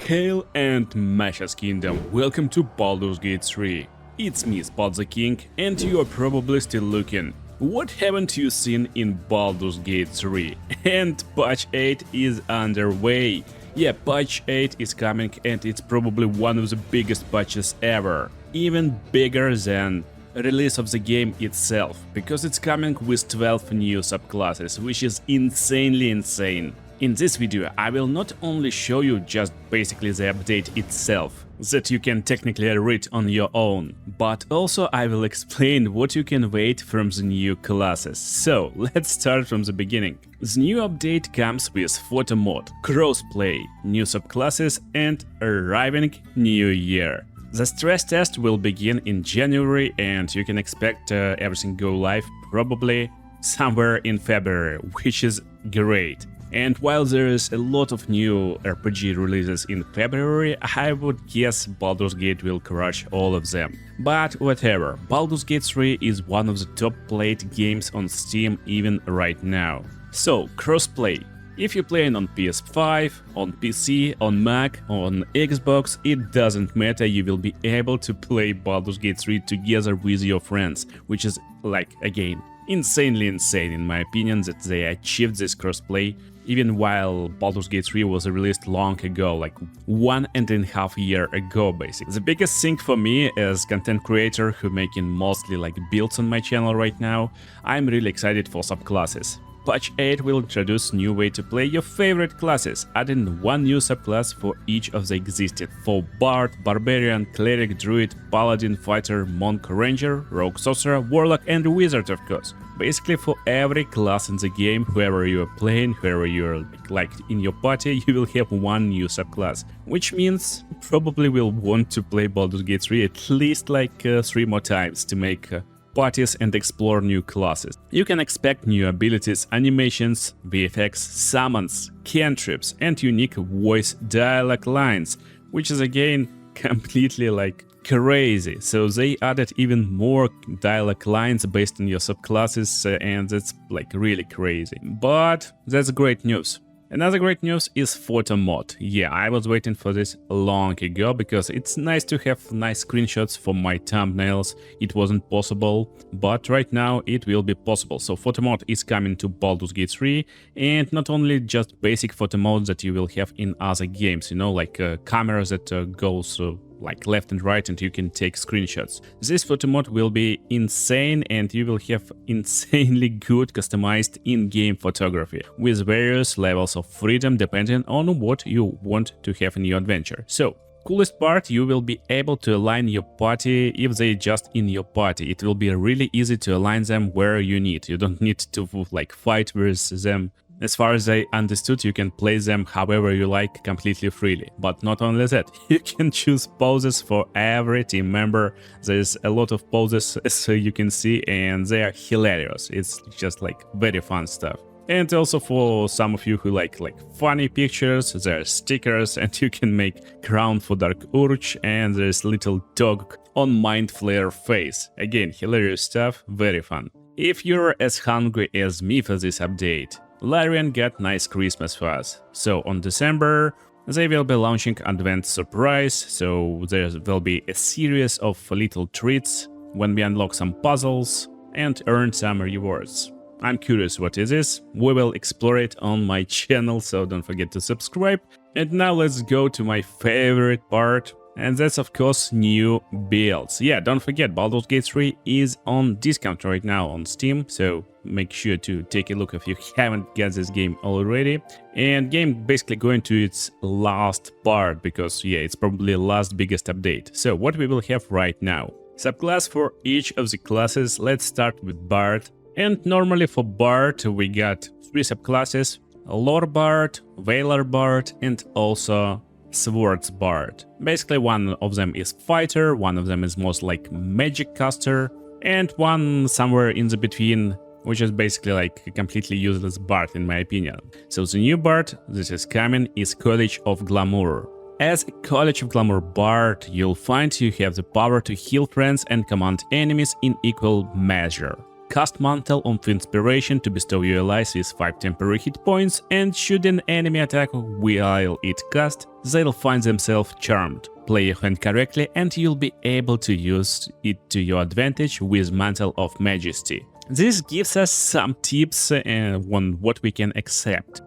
Hail and Masha's Kingdom, welcome to Baldurs Gate 3. It's me, Spot the King, and you are probably still looking. What haven't you seen in Baldurs Gate 3? And Patch 8 is underway. Yeah, Patch 8 is coming and it's probably one of the biggest patches ever. Even bigger than release of the game itself, because it's coming with 12 new subclasses, which is insanely insane. In this video, I will not only show you just basically the update itself, that you can technically read on your own, but also I will explain what you can wait from the new classes. So, let's start from the beginning. The new update comes with photo mod, crossplay, new subclasses and arriving new year. The stress test will begin in January and you can expect everything go live probably somewhere in February, which is great. And while there is a lot of new RPG releases in February, I would guess Baldur's Gate will crush all of them. But whatever, Baldur's Gate 3 is one of the top played games on Steam even right now. So, crossplay. If you're playing on PS5, on PC, on Mac, on Xbox, it doesn't matter, you will be able to play Baldur's Gate 3 together with your friends, which is, like, again, insanely insane in my opinion that they achieved this crossplay, even while Baldur's Gate 3 was released long ago, like 1.5 years ago basically. The biggest thing for me as content creator who making mostly like builds on my channel right now, I'm really excited for subclasses. Patch 8 will introduce new way to play your favorite classes, adding one new subclass for each of the existing for Bard, Barbarian, Cleric, Druid, Paladin, Fighter, Monk, Ranger, Rogue, Sorcerer, Warlock and Wizard of course. Basically for every class in the game, whoever you are playing, whoever you are like in your party, you will have one new subclass. Which means you probably will want to play Baldur's Gate 3 at least like 3 more times to make parties and explore new classes. You can expect new abilities, animations, VFX, summons, cantrips and unique voice dialogue lines, which is again completely like crazy. So they added even more dialogue lines based on your subclasses and that's like really crazy. But that's great news. Another great news is photo mod. Yeah, I was waiting for this long ago because it's nice to have nice screenshots for my thumbnails. It wasn't possible, but right now it will be possible. So photo mod is coming to Baldur's Gate 3 and not only just basic photo modes that you will have in other games, you know, like cameras that goes like left and right and you can take screenshots. This photo mode will be insane and you will have insanely good customized in-game photography with various levels of freedom depending on what you want to have in your adventure. So, coolest part, you will be able to align your party if they just in your party. It will be really easy to align them where you need. You don't need to like fight with them. As far as I understood, you can play them however you like completely freely. But not only that, you can choose poses for every team member. There's a lot of poses as you can see and they are hilarious. It's just like very fun stuff. And also for some of you who like funny pictures, there are stickers and you can make crown for Dark Urge and there's little dog on Mind Flayer face. Again, hilarious stuff, very fun. If you're as hungry as me for this update, Larian got nice Christmas for us. So on December, they will be launching Advent Surprise, so there will be a series of little treats when we unlock some puzzles and earn some rewards. I'm curious what it is, we will explore it on my channel, so don't forget to subscribe. And now let's go to my favorite part, and that's of course new builds. Yeah, don't forget, Baldur's Gate 3 is on discount right now on Steam, so make sure to take a look if you haven't got this game already. And game basically going to its last part, because yeah, it's probably the last biggest update. So what we will have right now. Subclass for each of the classes, let's start with Bard. And normally for Bard we got 3 subclasses, Lore Bard, Veiler Bard and also Swords Bard. Basically one of them is Fighter, one of them is most like Magic Caster, and one somewhere in the between, which is basically like a completely useless Bard in my opinion. So the new Bard that is coming is College of Glamour. As a College of Glamour Bard, you'll find you have the power to heal friends and command enemies in equal measure. cast Mantle of Inspiration to bestow your allies with 5 temporary hit points, and should an enemy attack while it cast, they'll find themselves charmed. Play your hand correctly and you'll be able to use it to your advantage with Mantle of Majesty. This gives us some tips on what we can expect,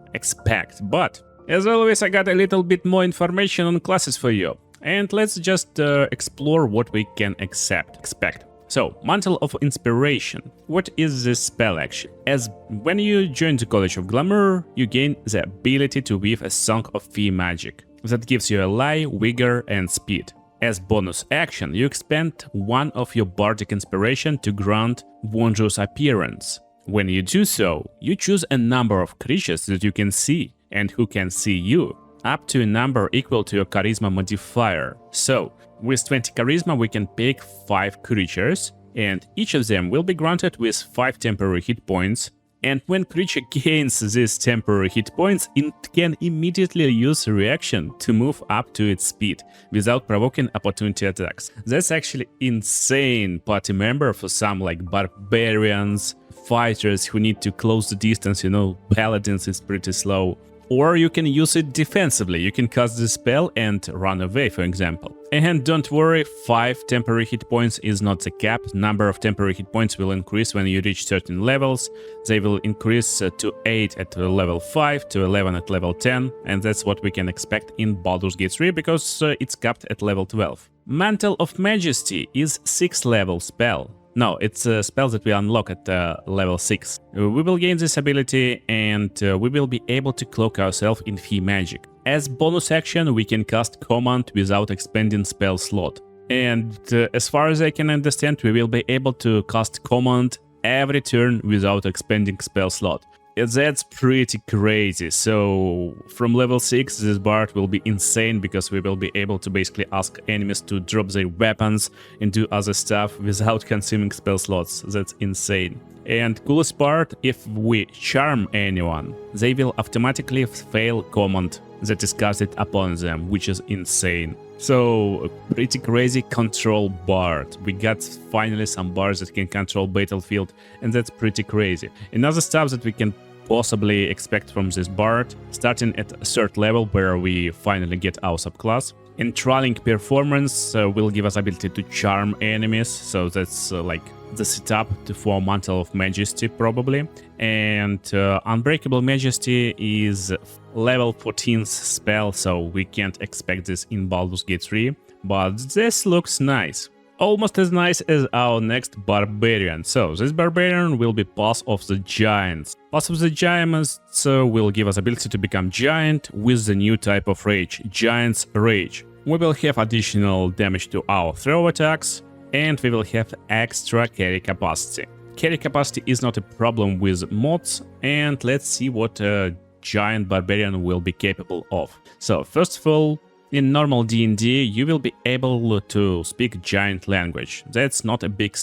but as always I got a little bit more information on classes for you, and let's just explore what we can expect. So, Mantle of Inspiration. What is this spell actually? As when you join the College of Glamour, you gain the ability to weave a song of fey magic that gives you ally, vigor and speed. As bonus action, you expend one of your bardic inspiration to grant wondrous appearance. When you do so, you choose a number of creatures that you can see and who can see you, up to a number equal to your charisma modifier. So, with 20 charisma we can pick 5 creatures, and each of them will be granted with 5 temporary hit points. And when creature gains these temporary hit points, it can immediately use a reaction to move up to its speed without provoking opportunity attacks. That's actually insane party member for some like barbarians, fighters who need to close the distance, paladins is pretty slow. Or you can use it defensively, you can cast the spell and run away, for example. And don't worry, 5 temporary hit points is not the cap. Number of temporary hit points will increase when you reach certain levels. They will increase to 8 at level 5, to 11 at level 10, and that's what we can expect in Baldur's Gate 3 because it's capped at level 12. Mantle of Majesty is 6th level spell. No, it's a spell that we unlock at level 6. We will gain this ability and we will be able to cloak ourselves in fey magic. As bonus action, we can cast command without expending spell slot. And as far as I can understand, we will be able to cast command every turn without expending spell slot. That's pretty crazy. So from level 6 this bard will be insane because we will be able to basically ask enemies to drop their weapons and do other stuff without consuming spell slots. That's insane. And coolest part, if we charm anyone, they will automatically fail command that is casted upon them, which is insane. So, pretty crazy control bard. We got finally some bards that can control battlefield, and that's pretty crazy. Another stuff that we can possibly expect from this bard, starting at a 3rd level where we finally get our subclass. Enthralling Performance will give us ability to charm enemies, so that's like the setup for Mantle of Majesty probably. And Unbreakable Majesty is level 14th spell, so we can't expect this in Baldur's Gate 3, but this looks nice. Almost as nice as our next Barbarian. So this Barbarian will be Path of the Giants. Path of the Giants will give us ability to become Giant with the new type of Rage, Giant's Rage. We will have additional damage to our throw attacks, and we will have extra carry capacity. Carry capacity is not a problem with mods, and let's see what a Giant Barbarian will be capable of. So first of all, in normal D&D, you will be able to speak giant language. That's not a big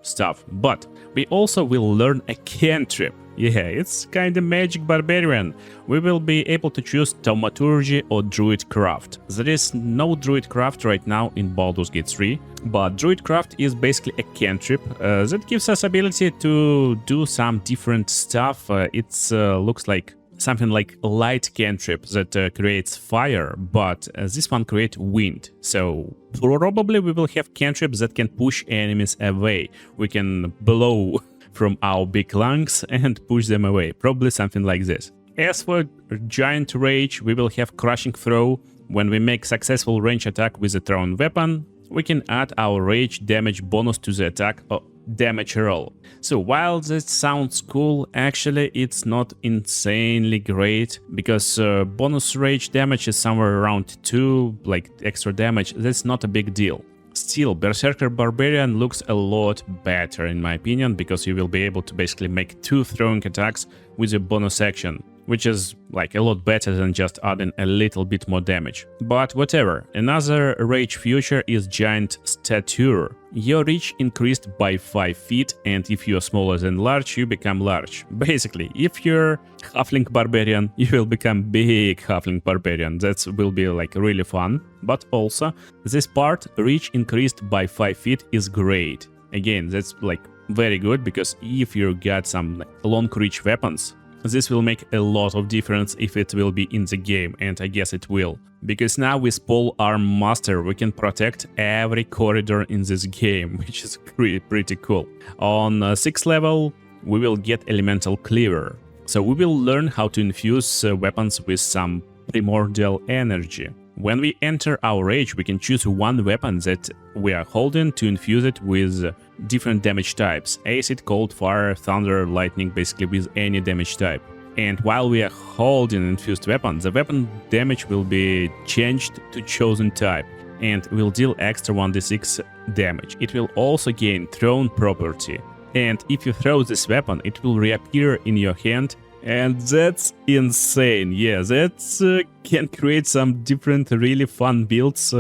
stuff, but we also will learn a cantrip. Yeah, it's kinda magic barbarian. We will be able to choose Thaumaturgy or Druidcraft. There is no Druidcraft right now in Baldur's Gate 3, but Druidcraft is basically a cantrip that gives us ability to do some different stuff. It looks like something like a light cantrip that creates fire, but this one creates wind. So probably we will have cantrips that can push enemies away. We can blow from our big lungs and push them away. Probably something like this. As for Giant Rage, we will have Crushing Throw. When we make successful range attack with a thrown weapon, we can add our rage damage bonus to the attack or damage roll. So while this sounds cool, actually it's not insanely great, because bonus rage damage is somewhere around 2, like extra damage. That's not a big deal. Still, Berserker Barbarian looks a lot better in my opinion, because you will be able to basically make 2 throwing attacks with a bonus action, which is like a lot better than just adding a little bit more damage. But whatever. Another rage feature is Giant Stature. Your reach increased by 5 feet, and if you're smaller than large, you become large. Basically, if you're Halfling Barbarian, you will become big Halfling Barbarian. That will be like really fun. But also, this part, reach increased by 5 feet, is great. Again, that's like very good, because if you got some long reach weapons, this will make a lot of difference if it will be in the game, and I guess it will. Because now with Pole Arm Master we can protect every corridor in this game, which is pretty cool. On 6th level we will get Elemental Cleaver. So we will learn how to infuse weapons with some primordial energy. When we enter our age, we can choose one weapon that we are holding to infuse it with different damage types: acid, cold, fire, thunder, lightning, basically with any damage type. And while we are holding infused weapon, the weapon damage will be changed to chosen type and will deal extra 1d6 damage. It will also gain thrown property. And if you throw this weapon, it will reappear in your hand. And that's insane. Yeah, that can create some different really fun builds,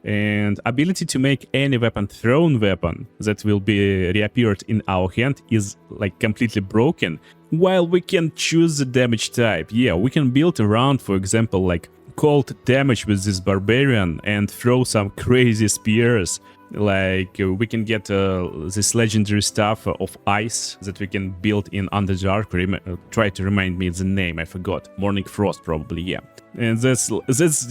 and ability to make any weapon thrown weapon that will be reappeared in our hand is like completely broken, while we can choose the damage type. Yeah, we can build around, for example, like cold damage with this barbarian and throw some crazy spears. Like we can get this legendary stuff of ice that we can build in Underdark. Try to remind me the name, I forgot. Morning Frost, probably, yeah. And that's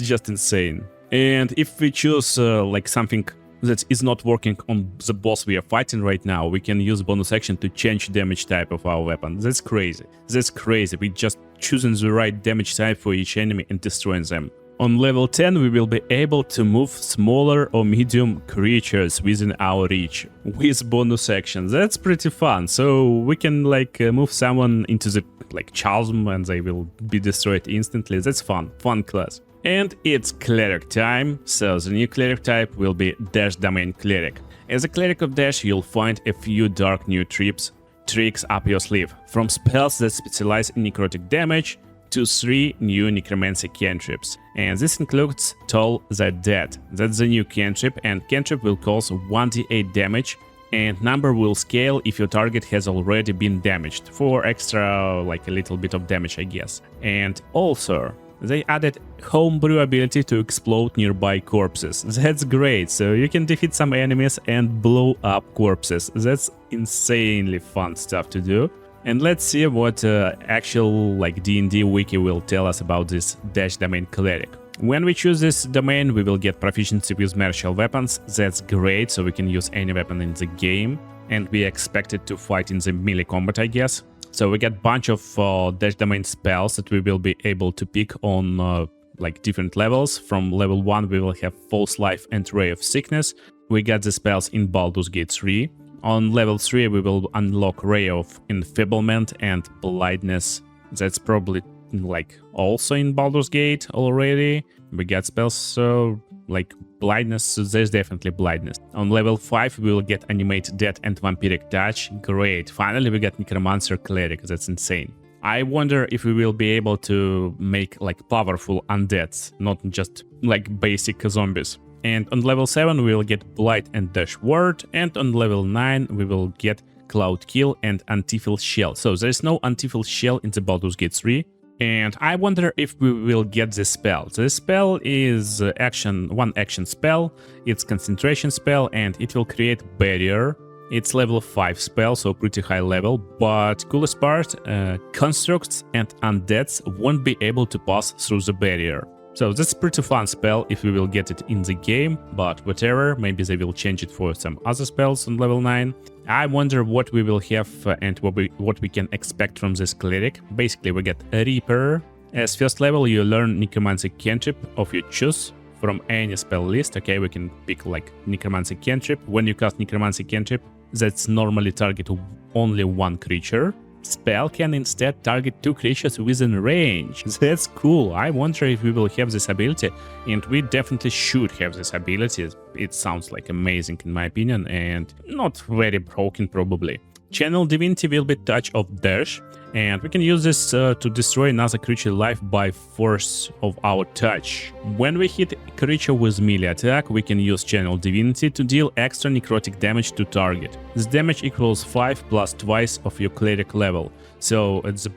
just insane. And if we choose like something that is not working on the boss we are fighting right now, we can use bonus action to change damage type of our weapon. That's crazy. That's crazy. We just choosing the right damage type for each enemy and destroying them. On level 10 we will be able to move smaller or medium creatures within our reach with bonus action. That's pretty fun. So we can like move someone into the like chasm and they will be destroyed instantly. That's fun class. And it's Cleric time. So the new Cleric type will be Dash Domain Cleric. As a Cleric of Dash, you'll find a few dark new tricks up your sleeve, from spells that specialize in necrotic damage to 3 new necromancy cantrips. And this includes Toll the Dead. That's the new cantrip, and cantrip will cause 1d8 damage, and number will scale if your target has already been damaged, for extra like a little bit of damage, I guess. And also they added homebrew ability to explode nearby corpses. That's great, so you can defeat some enemies and blow up corpses. That's insanely fun stuff to do. And let's see what actual like D&D wiki will tell us about this Dash Domain Cleric. When we choose this domain, we will get proficiency with martial weapons. That's great, so we can use any weapon in the game, and we expect it to fight in the melee combat, I guess. So we get bunch of Dash Domain spells that we will be able to pick on like different levels. From level 1 we will have False Life and Ray of Sickness. We got the spells in Baldurs Gate 3. On level 3 we will unlock Ray of Enfeeblement and Blindness. That's probably like also in Baldur's Gate already. We got spells so like Blindness, so there's definitely Blindness. On level 5 we will get Animate Death and Vampiric Touch. Great, finally we got Necromancer Cleric. That's insane. I wonder if we will be able to make like powerful undeads, not just like basic zombies. And on level 7 we will get Blight and Dash Ward, and on level 9 we will get Cloud Kill and Antifil Shell. So there is no Antifil Shell in the Baldur's Gate 3, and I wonder if we will get this spell. This spell is one action spell, it's concentration spell, and it will create barrier. It's level 5 spell, so pretty high level, but coolest part, constructs and undeads won't be able to pass through the barrier. So that's a pretty fun spell if we will get it in the game, but whatever, maybe they will change it for some other spells on level 9. I wonder what we will have and what we can expect from this cleric. Basically we get a Reaper. As first level you learn Necromancy Cantrip of your choice from any spell list. Okay, we can pick like Necromancy Cantrip. When you cast Necromancy Cantrip, that's normally target only one creature. Spell can instead target 2 creatures within range. That's cool. I wonder if we will have this ability, and we definitely should have this ability. It sounds like amazing in my opinion, and not very broken probably. Channel Divinity will be Touch of Dash, and we can use this to destroy another creature life by force of our touch. When we hit a creature with melee attack, we can use Channel Divinity to deal extra necrotic damage to target. This damage equals 5 plus twice of your cleric level. So at the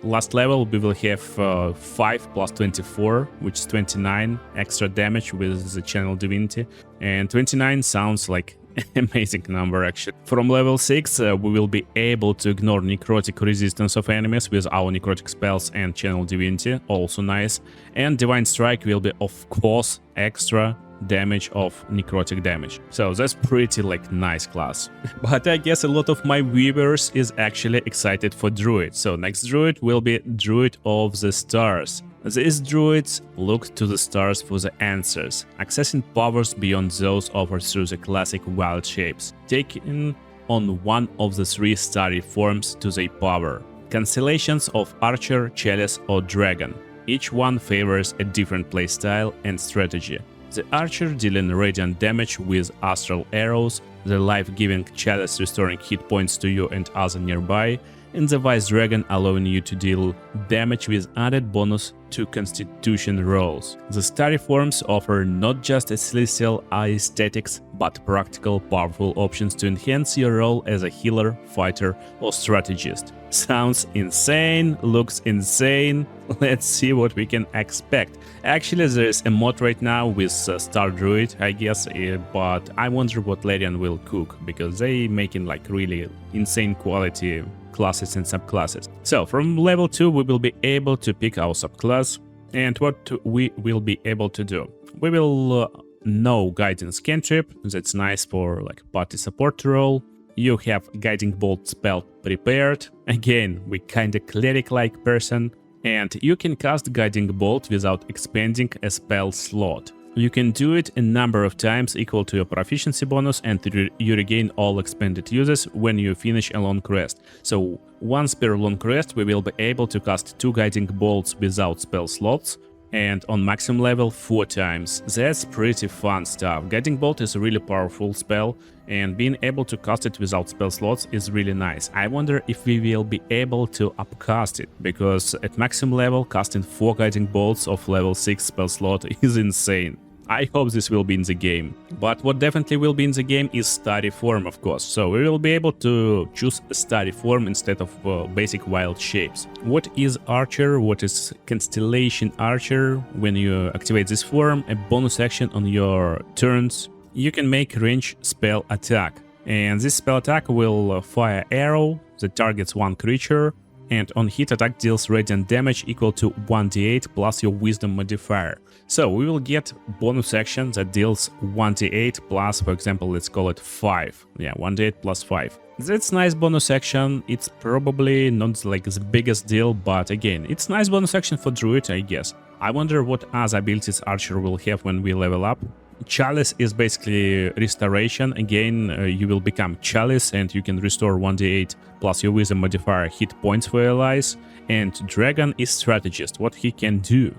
last level we will have 5 plus 24, which is 29 extra damage with the Channel Divinity. And 29 sounds like Amazing number actually. From level 6 we will be able to ignore necrotic resistance of enemies with our necrotic spells and channel divinity, also nice. And divine strike will be of course extra damage of necrotic damage. So that's pretty like nice class. But I guess a lot of my viewers is actually excited for druid. So next druid will be Druid of the Stars. These druids look to the stars for the answers, accessing powers beyond those offered through the classic wild shapes, taking on one of the 3 starry forms to their power. Constellations of Archer, Chalice or Dragon. Each one favors a different playstyle and strategy. The Archer dealing radiant damage with astral arrows, the life-giving Chalice restoring hit points to you and other nearby, and the Wise Dragon allowing you to deal damage with added bonus to constitution rolls. The starry forms offer not just a celestial aesthetics, but practical, powerful options to enhance your role as a healer, fighter or strategist. Sounds insane, looks insane. Let's see what we can expect. Actually, there is a mod right now with Star Druid, I guess, but I wonder what Larian will cook, because they making like really insane quality classes and subclasses. So from level 2 we will be able to pick our subclass, and what we will be able to do. We will know Guidance Cantrip, that's nice for like party support role. You have Guiding Bolt spell prepared, again we kinda cleric-like person, and you can cast Guiding Bolt without expending a spell slot. You can do it a number of times equal to your proficiency bonus, and you regain all expended uses when you finish a long rest. So once per long rest we will be able to cast 2 Guiding Bolts without spell slots, and on maximum level 4 times. That's pretty fun stuff. Guiding Bolt is a really powerful spell, and being able to cast it without spell slots is really nice. I wonder if we will be able to upcast it, because at maximum level casting 4 Guiding Bolts of level 6 spell slot is insane. I hope this will be in the game. But what definitely will be in the game is starry form, of course. So we will be able to choose a starry form instead of basic wild shapes. What is Archer? What is Constellation Archer? When you activate this form, a bonus action on your turns, you can make range spell attack. And this spell attack will fire arrow that targets one creature, and on hit attack deals radiant damage equal to 1d8 plus your wisdom modifier. So we will get bonus action that deals 1d8 plus, for example, let's call it 5. Yeah, 1d8 plus 5. That's nice bonus action. It's probably not like the biggest deal, but again, it's nice bonus action for Druid, I guess. I wonder what other abilities Archer will have when we level up. Chalice is basically restoration. Again, you will become Chalice and you can restore 1d8 plus your wisdom modifier hit points for allies. And Dragon is strategist. What he can do?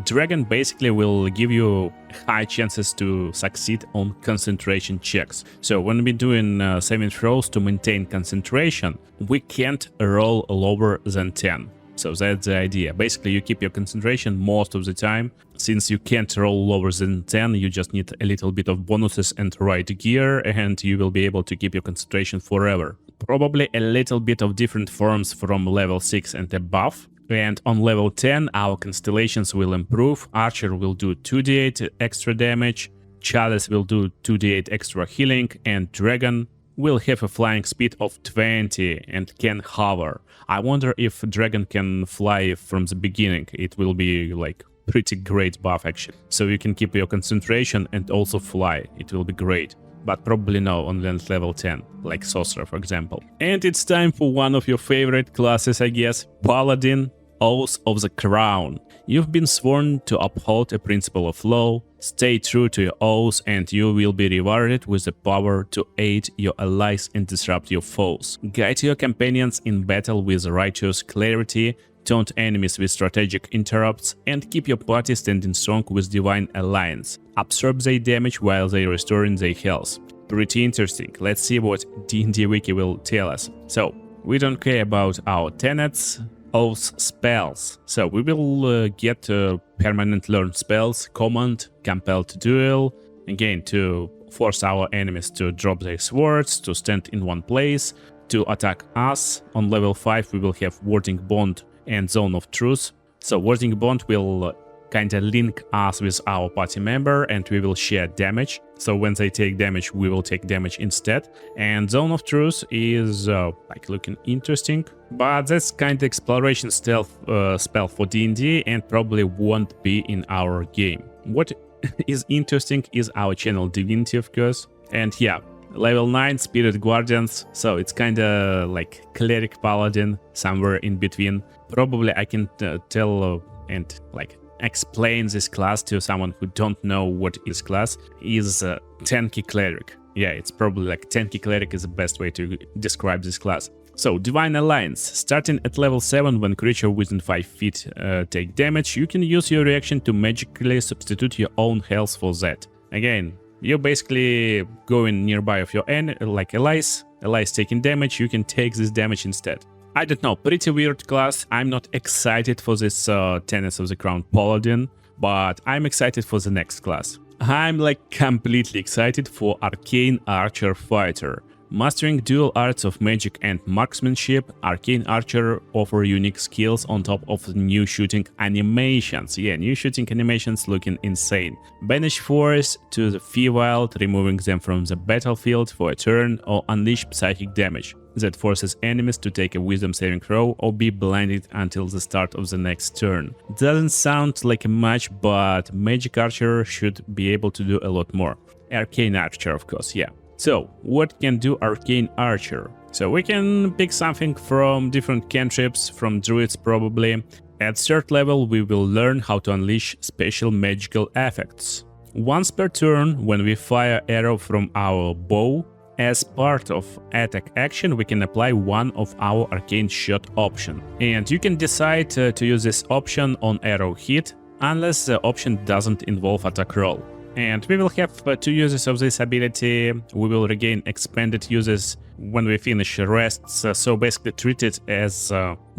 Dragon basically will give you high chances to succeed on concentration checks. So when we're doing saving throws to maintain concentration, we can't roll lower than 10. So that's the idea. Basically, you keep your concentration most of the time. Since you can't roll lower than 10, you just need a little bit of bonuses and right gear, and you will be able to keep your concentration forever. Probably a little bit of different forms from level 6 and above. And on level 10, our constellations will improve. Archer will do 2d8 extra damage, Chalice will do 2d8 extra healing, and Dragon will have a flying speed of 20 and can hover. I wonder if Dragon can fly from the beginning. It will be like pretty great buff actually. So you can keep your concentration and also fly. It will be great. But probably no on level 10, like Sorcerer for example. And it's time for one of your favorite classes, I guess, Paladin Oath of the Crown. You've been sworn to uphold a principle of law, stay true to your oath, and you will be rewarded with the power to aid your allies and disrupt your foes. Guide your companions in battle with righteous clarity, taunt enemies with strategic interrupts, and keep your party standing strong with divine alliance. Absorb their damage while they restoring their health. Pretty interesting. Let's see what D&D Wiki will tell us. So, we don't care about our tenets. Oath spells. So we will get permanent learn spells, command, compel to duel, again to force our enemies to drop their swords, to stand in one place, to attack us. On level 5 we will have Warding Bond and Zone of Truth. So Warding Bond will kinda link us with our party member and we will share damage. So when they take damage, we will take damage instead. And Zone of Truth is like looking interesting, but that's kinda exploration stealth spell for D&D and probably won't be in our game. What is interesting is our channel Divinity, of course. And yeah, level 9 Spirit Guardians, so it's kinda like Cleric Paladin, somewhere in between. Probably I can tell and like explain this class to someone who don't know what is class. Is tanky Cleric. Yeah, it's probably like tanky Cleric is the best way to describe this class. So, Divine Alliance. Starting at level 7, when creature within 5 feet take damage, you can use your reaction to magically substitute your own health for that. Again, you're basically going nearby of your like allies taking damage, you can take this damage instead. I don't know, pretty weird class. I'm not excited for this Tenets of the Crown Paladin, but I'm excited for the next class. I'm like completely excited for Arcane Archer Fighter. Mastering dual arts of magic and marksmanship, Arcane Archer offer unique skills on top of new shooting animations. Yeah, new shooting animations looking insane. Banish foes to the Feywild, removing them from the battlefield for a turn, or unleash psychic damage that forces enemies to take a wisdom saving throw or be blinded until the start of the next turn. Doesn't sound like much, but Magic Archer should be able to do a lot more. Arcane Archer, of course, yeah. So, what can do Arcane Archer? So we can pick something from different cantrips, from druids probably. At third level we will learn how to unleash special magical effects. Once per turn, when we fire arrow from our bow, as part of attack action we can apply one of our arcane shot option. And you can decide to use this option on arrow hit, unless the option doesn't involve attack roll. And we will have 2 uses of this ability. We will regain expanded uses when we finish rests, so basically treat it as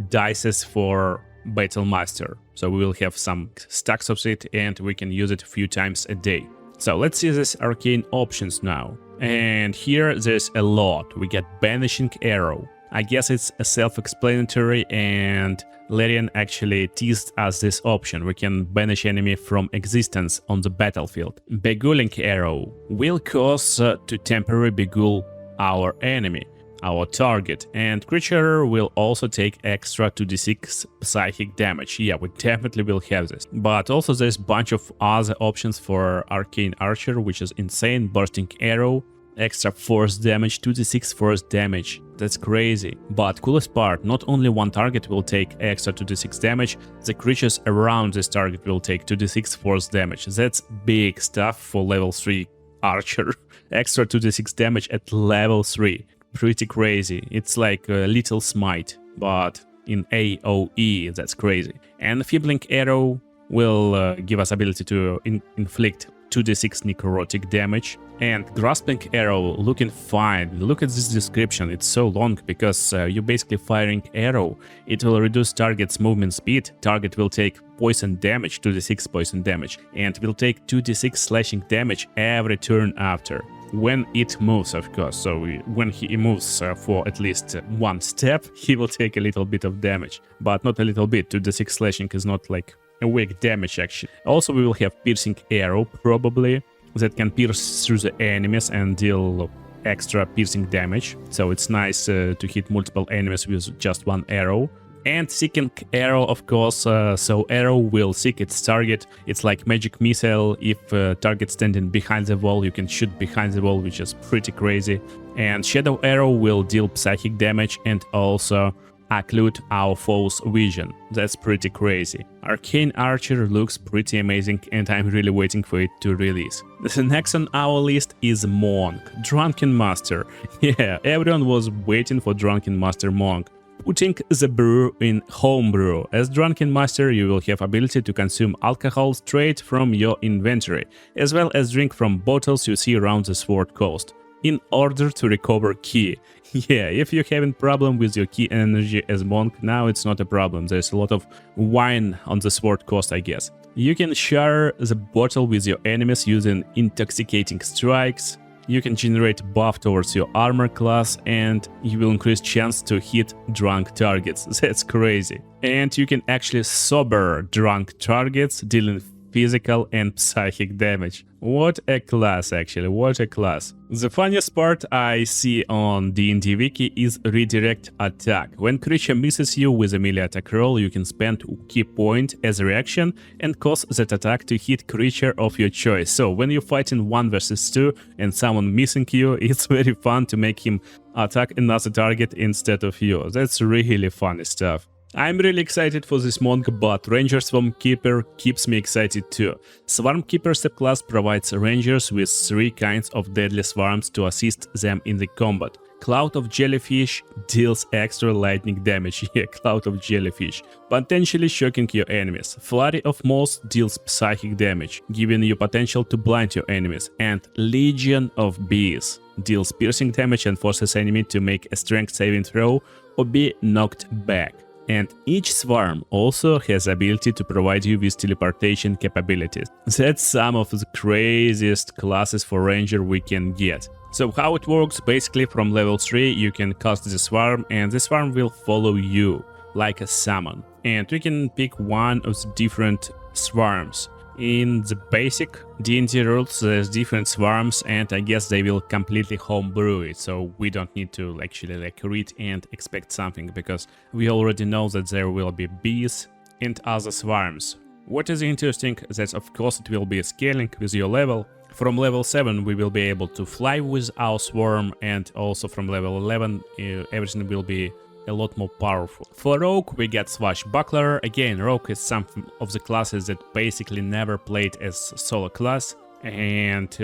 dices for Battle Master. So we will have some stacks of it and we can use it a few times a day. So let's see these arcane options now. And here there's a lot. We get Banishing Arrow. I guess it's a self-explanatory, and Larian actually teased us this option. We can banish enemy from existence on the battlefield. Beguiling Arrow will cause to temporarily beguile our enemy, our target, and creature will also take extra 2d6 psychic damage. Yeah, we definitely will have this. But also there's a bunch of other options for Arcane Archer, which is insane. Bursting Arrow, extra force damage, 2d6 force damage. That's crazy. But coolest part, not only one target will take extra 2d6 damage, the creatures around this target will take 2d6 force damage. That's big stuff for level 3 Archer. Extra 2d6 damage at level 3. Pretty crazy. It's like a little smite, but in AoE, that's crazy. And Feebling Arrow will give us ability to inflict 2d6 necrotic damage. And Grasping Arrow looking fine. Look at this description, it's so long because you're basically firing arrow. It will reduce target's movement speed, target will take poison damage, 2d6 poison damage, and will take 2d6 slashing damage every turn after. When it moves, of course, so when he moves for at least one step, he will take a little bit of damage, but not a little bit. 2d6 slashing is not like a weak damage actually. Also we will have Piercing Arrow probably, that can pierce through the enemies and deal extra piercing damage, so it's nice to hit multiple enemies with just one arrow. And Seeking Arrow, of course, so arrow will seek its target. It's like magic missile. If target standing behind the wall, you can shoot behind the wall, which is pretty crazy. And Shadow Arrow will deal psychic damage and also occlude our foe's vision. That's pretty crazy. Arcane Archer looks pretty amazing and I'm really waiting for it to release. The next on our list is Monk, Drunken Master. Yeah, everyone was waiting for Drunken Master Monk. Putting the brew in homebrew. As Drunken Master, you will have ability to consume alcohol straight from your inventory, as well as drink from bottles you see around the Sword Coast, in order to recover ki. Yeah, if you're having problem with your ki energy as Monk, now it's not a problem. There's a lot of wine on the Sword Coast, I guess. You can share the bottle with your enemies using intoxicating strikes, You can generate buff towards your armor class and you will increase chance to hit drunk targets. That's crazy. And you can actually sober drunk targets, dealing physical and psychic damage. What a class, actually, what a class. The funniest part I see on D&D Wiki is redirect attack. When creature misses you with a melee attack roll, you can spend key point as a reaction and cause that attack to hit creature of your choice. So when you're fighting 1 versus 2 and someone missing you, it's very fun to make him attack another target instead of you. That's really funny stuff. I'm really excited for this monk, but Ranger Swarmkeeper keeps me excited too. Swarmkeeper subclass provides Rangers with 3 kinds of deadly swarms to assist them in the combat. Cloud of Jellyfish deals extra lightning damage, yeah, Cloud of Jellyfish, potentially shocking your enemies. Flurry of Moths deals psychic damage, giving you potential to blind your enemies. And Legion of Bees deals piercing damage and forces enemy to make a strength saving throw or be knocked back. And each swarm also has the ability to provide you with teleportation capabilities. That's some of the craziest classes for ranger we can get. So how it works, basically from level 3 you can cast the swarm and the swarm will follow you like a summon. And you can pick one of the different swarms. In the basic D&D rules there's different swarms and I guess they will completely homebrew it, so we don't need to actually read and expect something, because we already know that there will be bees and other swarms. What is interesting that of course it will be scaling with your level. From level 7 we will be able to fly with our swarm, and also from level 11 everything will be a lot more powerful. For Rogue we get Swashbuckler. Again, Rogue is some of the classes that basically never played as solo class, and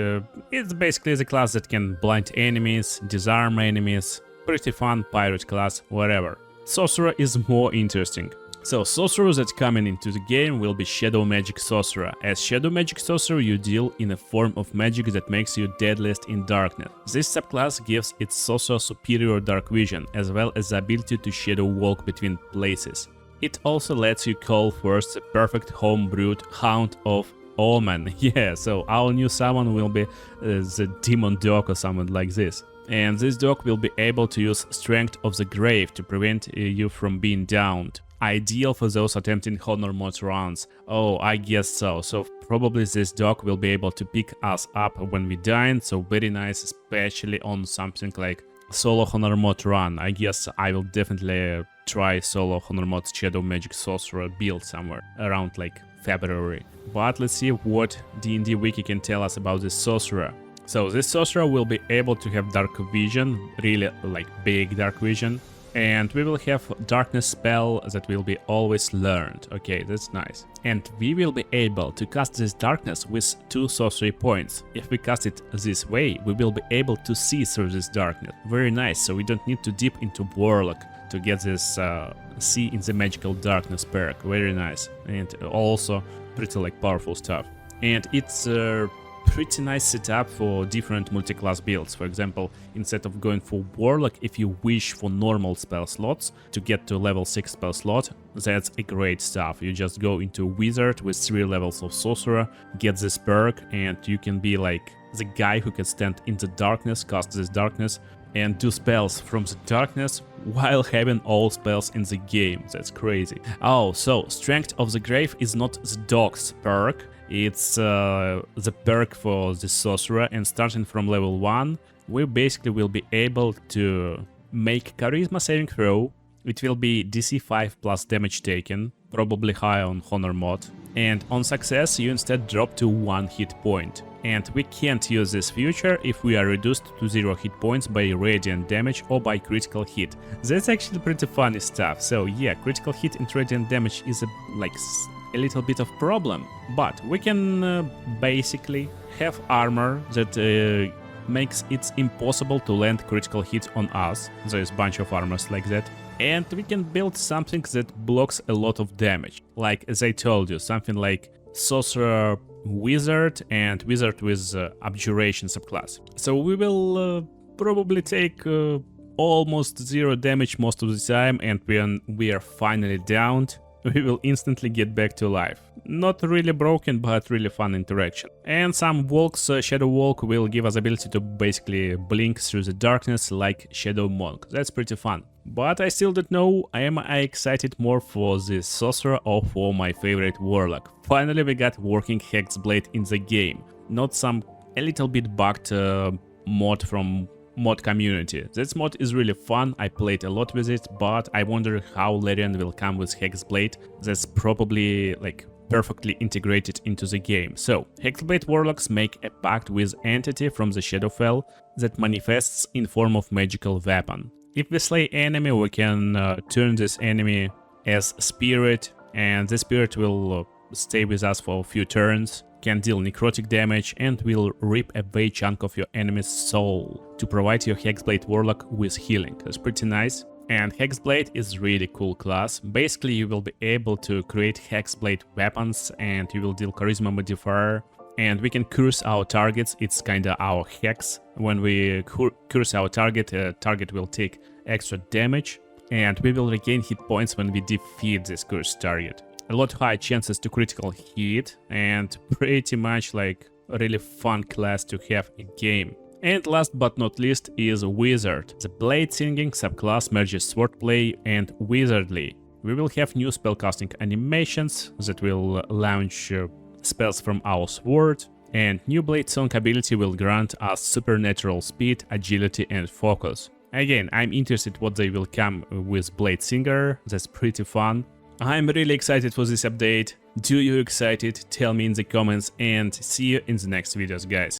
it's basically the class that can blind enemies, disarm enemies, pretty fun pirate class, whatever. Sorcerer is more interesting. So sorcerers that coming into the game will be Shadow Magic Sorcerer. As Shadow Magic Sorcerer you deal in a form of magic that makes you deadliest in darkness. This subclass gives its sorcerer superior dark vision, as well as the ability to shadow walk between places. It also lets you call first the perfect homebrewed Hound of Omen. Yeah, so our new summon will be the Demon Dog or something like this. And this dog will be able to use Strength of the Grave to prevent you from being downed. Ideal for those attempting honor mod runs. Oh, I guess so. So probably this dog will be able to pick us up when we die, so very nice, especially on something like solo honor mod run. I guess I will definitely try solo honor mod Shadow Magic Sorcerer build somewhere around like February. But let's see what D&D Wiki can tell us about this sorcerer. So this sorcerer will be able to have dark vision, really like big dark vision. And we will have darkness spell that will be always learned. Okay, that's nice. And we will be able to cast this darkness with 2 sorcery points. If we cast it this way, we will be able to see through this darkness. Very nice, so we don't need to dip into Warlock to get this see in the magical darkness perk. Very nice. And also pretty like powerful stuff. And it's pretty nice setup for different multi-class builds. For example, instead of going for Warlock, if you wish for normal spell slots to get to level 6 spell slot, that's a great stuff. You just go into Wizard with 3 levels of Sorcerer, get this perk, and you can be like the guy who can stand in the darkness, cast this darkness, and do spells from the darkness while having all spells in the game. That's crazy. Oh, so Strength of the Grave is not the dog's perk. It's the perk for the sorcerer, and starting from level 1, we basically will be able to make charisma saving throw. It will be DC 5 plus damage taken, probably high on honor mod, and on success you instead drop to 1 hit point. And we can't use this feature if we are reduced to 0 hit points by radiant damage or by critical hit. That's actually pretty funny stuff. So yeah, critical hit and radiant damage is a little bit of problem, but we can basically have armor that makes it impossible to land critical hit on us. There's a bunch of armors like that, and we can build something that blocks a lot of damage, like as I told you, something like Sorcerer Wizard and Wizard with Abjuration subclass. So we will probably take almost 0 damage most of the time, and when we are finally downed, we will instantly get back to life. Not really broken, but really fun interaction. And some walks, Shadow Walk will give us ability to basically blink through the darkness like Shadow Monk. That's pretty fun. But I still don't know, am I excited more for this Sorcerer or for my favorite Warlock? Finally we got working Hexblade in the game, not some a little bit bugged mod from mod community. This mod is really fun, I played a lot with it, but I wonder how Larian will come with Hexblade. That's probably like perfectly integrated into the game. So, Hexblade Warlocks make a pact with entity from the Shadowfell that manifests in form of magical weapon. If we slay enemy, we can turn this enemy as spirit, and the spirit will stay with us for a few turns, can deal necrotic damage, and will rip away chunk of your enemy's soul to provide your Hexblade Warlock with healing. That's pretty nice. And Hexblade is really cool class. Basically you will be able to create Hexblade weapons and you will deal charisma modifier, and we can curse our targets. It's kinda our hex. When we curse our target, target will take extra damage, and we will regain hit points when we defeat this cursed target. A lot higher chances to critical hit, and pretty much like a really fun class to have in game. And last but not least is Wizard. The Bladesinging subclass merges Swordplay and Wizardly. We will have new spellcasting animations that will launch spells from our sword, and new Blade Song ability will grant us supernatural speed, agility and focus. Again, I'm interested what they will come with Bladesinger, that's pretty fun. I'm really excited for this update. Do you excited? Tell me in the comments, and see you in the next videos, guys.